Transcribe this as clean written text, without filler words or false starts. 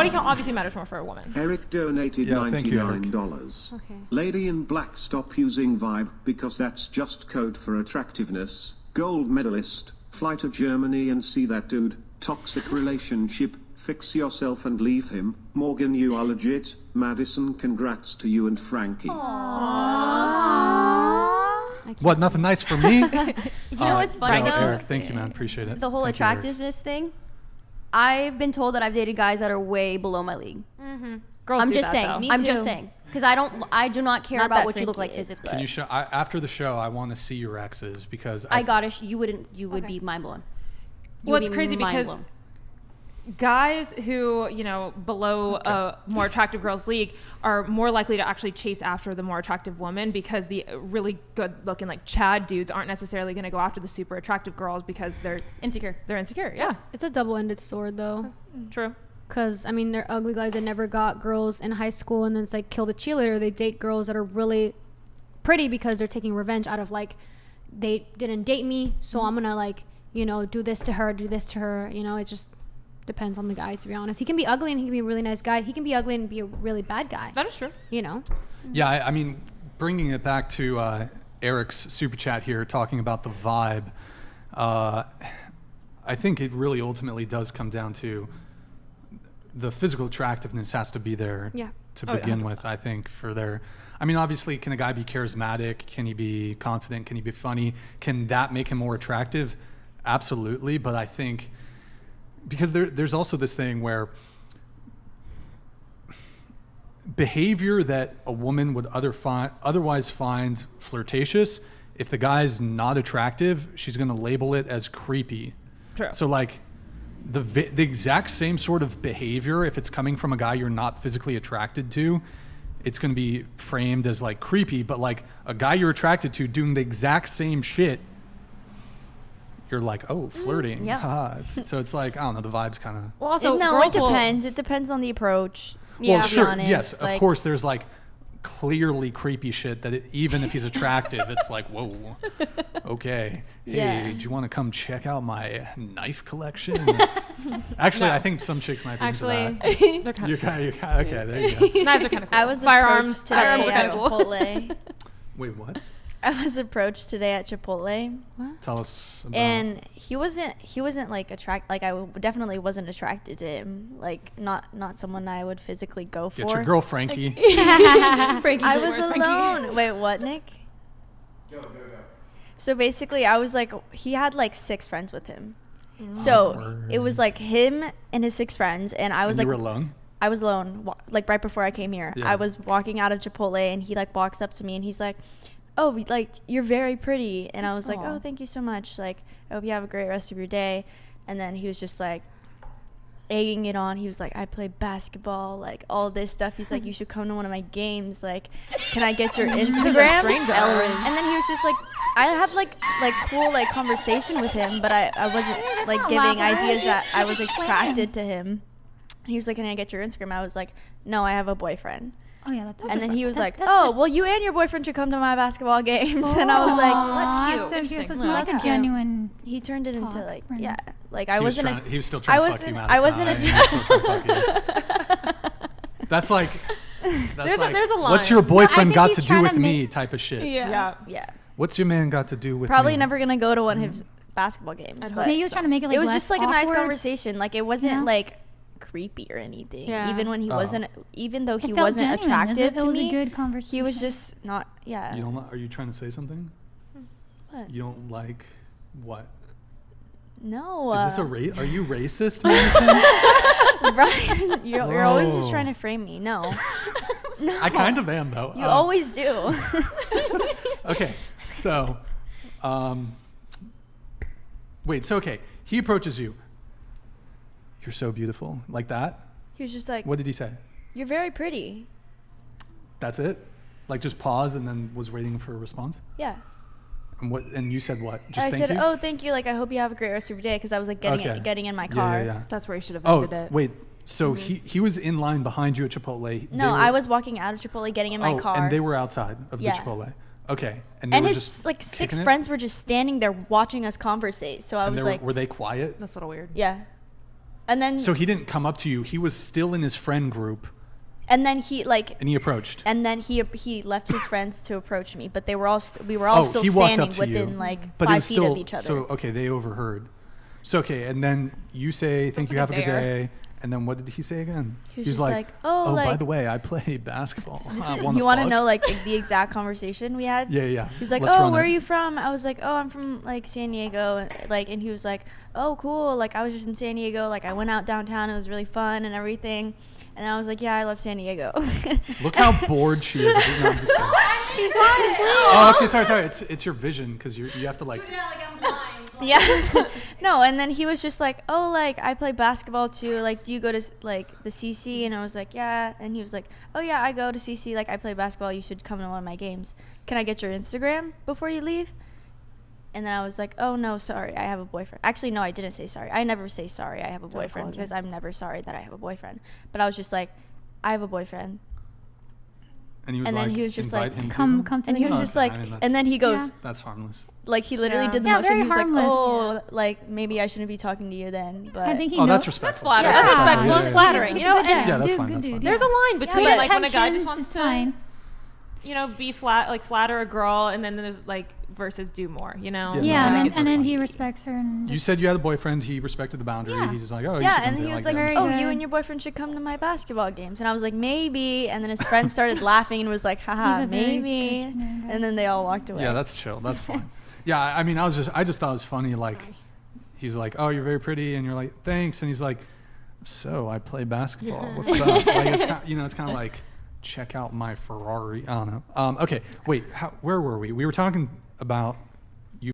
body count obviously matters more for a woman. Eric donated Thank you, Eric. $99. Okay. Lady in Black, stop using vibe because that's just code for attractiveness. Gold medalist, fly to Germany and see that dude. Toxic relationship, fix yourself and leave him. Morgan, you are legit. Madison, congrats to you and Frankie. What, nothing nice for me? You know what's funny no, though? Eric, thank you, man. Appreciate it. The whole Thank you, Eric. attractiveness thing. I've been told that I've dated guys that are way below my league. Girls I'm do just that, saying. though. Me I'm too. just saying. Because I do not care Not about that what you look like Frankie is, physically. Can you show after the show? I want to see your exes because I gotta. You would be mind blown. Well, it's crazy because guys who, below a more attractive girl's league are more likely to actually chase after the more attractive woman because the really good looking like Chad dudes aren't necessarily going to go after the super attractive girls because they're insecure. Yeah, It's a double-ended sword, though. true. Because, I mean, they're ugly guys that never got girls in high school, and then it's like kill the cheerleader. They date girls that are really pretty because they're taking revenge out of, like, they didn't date me, so I'm going to, like, do this to her, do this to her. It just depends on the guy, to be honest. He can be ugly and he can be a really nice guy. He can be ugly and be a really bad guy. That is true. Yeah, I mean, bringing it back to Eric's super chat here, talking about the vibe. I think it really ultimately does come down to the physical attractiveness has to be there to begin with. I think obviously, can a guy be charismatic? Can he be confident? Can he be funny? Can that make him more attractive? Absolutely, but I think because there's also this thing where behavior that a woman would otherwise find flirtatious, if the guy's not attractive, she's going to label it as creepy. True. So like the exact same sort of behavior, if it's coming from a guy you're not physically attracted to, it's going to be framed as like creepy, but like a guy you're attracted to doing the exact same shit, you're like, oh, flirting. Yep. Haha. So it's like, I don't know, the vibe's kind of... Well, also, No, it girls will- depends. It depends on the approach. Well, to be sure, honest. yes, Like, of course, there's like clearly creepy shit that even if he's attractive, it's like, whoa, okay. Hey, Yeah. do you want to come check out my knife collection? Actually, No. I think some chicks might be Actually, into that. they're kind You're of kind of, okay, there you go. knives are kind of cool. I was firearms. approached today Firearms are kind at of cool. Chipotle. Wait, what? I was approached today at Chipotle, Tell us about... and he wasn't like definitely wasn't attracted to him. Like not someone I would physically go for. Get your girl, Frankie. Frankie, I was alone. Wait, what, Nick? Go. So basically, I was like, he had like 6 friends with him. So Awkward. it was like him and his 6 friends, and I was And like, you were alone? I was alone, like right before I came here. Yeah. I was walking out of Chipotle, and he like walks up to me, and he's like, "Oh, like you're very pretty," and I was like, Aw. "Oh, thank you so much. Like, I hope you have a great rest of your day." And then he was just like egging it on. He was like, "I play basketball, like all this stuff." He's like, "You should come to one of my games. Like, can I get your Instagram?" stranger. And then he was just like, I had like cool like conversation with him, but I wasn't like giving ideas that I was attracted to him. He was like, "Can I get your Instagram?" I was like, "No, I have a boyfriend." Oh, yeah, that's And then he was like, that's "Oh, just- well, you and your boyfriend should come to my basketball games." And I was like, That's cute. So cute. So it's more Yeah. like a That's genuine. he turned it into Talk like, friend. yeah, like I He was wasn't. he was still trying to fuck you, Madison. I wasn't a. He was still trying to fuck you. That's like... That's there's a line. What's your boyfriend think got he's to do trying with to me make- type of shit. Yeah. Yeah, What's your man got to do with probably me? never gonna go to one of his basketball games. But Maybe he was trying to make it like it was less just like a nice awkward. conversation. Like it wasn't Yeah. like creepy or anything. Yeah. Even when he Oh. wasn't, even though It he felt wasn't genuine. attractive It to was me, a good conversation. he was just not. Yeah. You don't? Are you trying to say something? What? You don't like what? No. Is this a Are you racist, Madison? Brian, you're always just Whoa. trying to frame me. No. No. I kind of am though. You always do. Okay, so, wait. So okay, he approaches you. You're so beautiful, like that. He was just like, What did he say? "You're very pretty." That's it? Like just paused and then was waiting for a response? Yeah. And what? And you said what? Just I thank said, you? "Oh, thank you. Like, I hope you have a great rest of your day." Because I was like getting in my car. Yeah. That's where you should have Oh, ended it. wait. So he was in line behind you at Chipotle. No, I was walking out of Chipotle, getting in my car. and they were outside of Yeah. the Chipotle. Okay. And they And were his just like 6 kicking it? friends were just standing there watching us conversate. So I And was they like, were they quiet? That's a little weird. yeah. And then So he didn't come up to you. He was still in his friend group, and then he like and he approached. and then he left his friends to approach me, but they were all we were all still he walked up standing to within you, like but it 5 was feet still, of each other. So okay, they overheard. So okay, and then you say, "Thank you, have a good there. day." And then what did he say again? He was just like, "Oh, by like- the way, I play basketball." You want to know like the exact conversation we had? Yeah. He was like, Let's "Oh, run where it. are you from?" I was like, "Oh, I'm from like San Diego." And he was like, "Oh, cool. Like I was just in San Diego. Like I went out downtown. It was really fun and everything." And I was like, "Yeah, I love San Diego." Look how bored she is. No, I'm just kidding. She's honestly. Oh, okay, sorry. It's your vision because you have to like. Yeah. No, and then he was just like, "Oh, like I play basketball too. Like, do you go to like the CC?" And I was like, "Yeah." And he was like, "Oh yeah, I go to CC. Like I play basketball. You should come to one of my games. Can I get your Instagram before you leave?" And then I was like, "Oh no, sorry, I have a boyfriend." Actually, no, I didn't say sorry. I never say sorry. I have a boyfriend because I'm never sorry that I have a boyfriend. But I was just like, "I have a boyfriend." And he was And then like, he was just invite like, him to Come them? to And the he was Oh, just okay, like, I mean, and then he goes, Yeah. That's harmless. like he literally Yeah. did the Yeah, motion. very He was harmless. like, "Oh, like maybe I shouldn't be talking to you then." But I think he Oh, knows. that's respectful. flattering. Yeah. That's respectful Yeah, and yeah, flattering. He's You a know, good and guy. Yeah, that's Dude, fine, good that's dude, fine. yeah. there's a line between Yeah, like when a guy attentions, just wants it's to, fine. you know, be flatter a girl, and then there's like versus do more. You know. Yeah, Yeah, no, and that's then fine. he respects her. And You just- said you had a boyfriend. He respected the boundary. Yeah. He's just like, oh, you yeah, should come and to he was like, games. Very "Oh, good. you and your boyfriend should come to my basketball games." And I was like, "Maybe." And then his friend started laughing and was like, He's "Haha, a very maybe." good genuine guy. And then they all walked away. Yeah, that's chill. That's fine. Yeah, I mean, I just thought it was funny. Like, he's like, "Oh, you're very pretty," and you're like, "Thanks," and he's like, "So I play basketball. What's up?" Like, it's kind of like, check out my Ferrari. I don't know. Okay, wait. Where were we? We were talking about